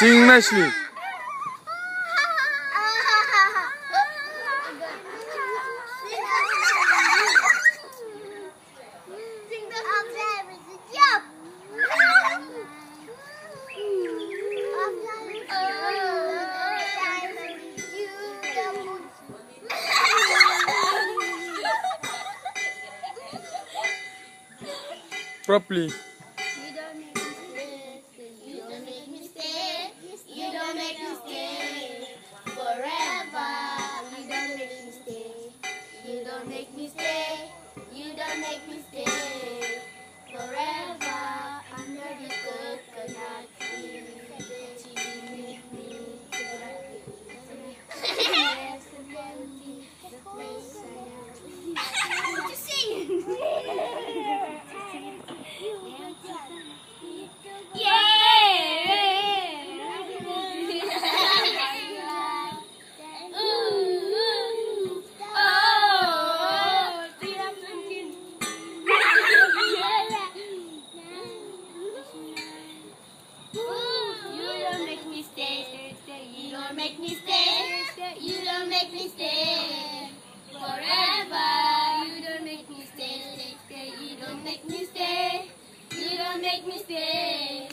Sing nicely. Properly. You don't make me stay. You don't make me stay forever. You don't make me stay. You don't make me stay. You don't make me stay forever. Under the coconut tree, you make me yes, the empty, the place I am. What you sing? You don't make me stay. You don't make me stay forever. You don't make me stay. You don't make me stay. You don't make me stay.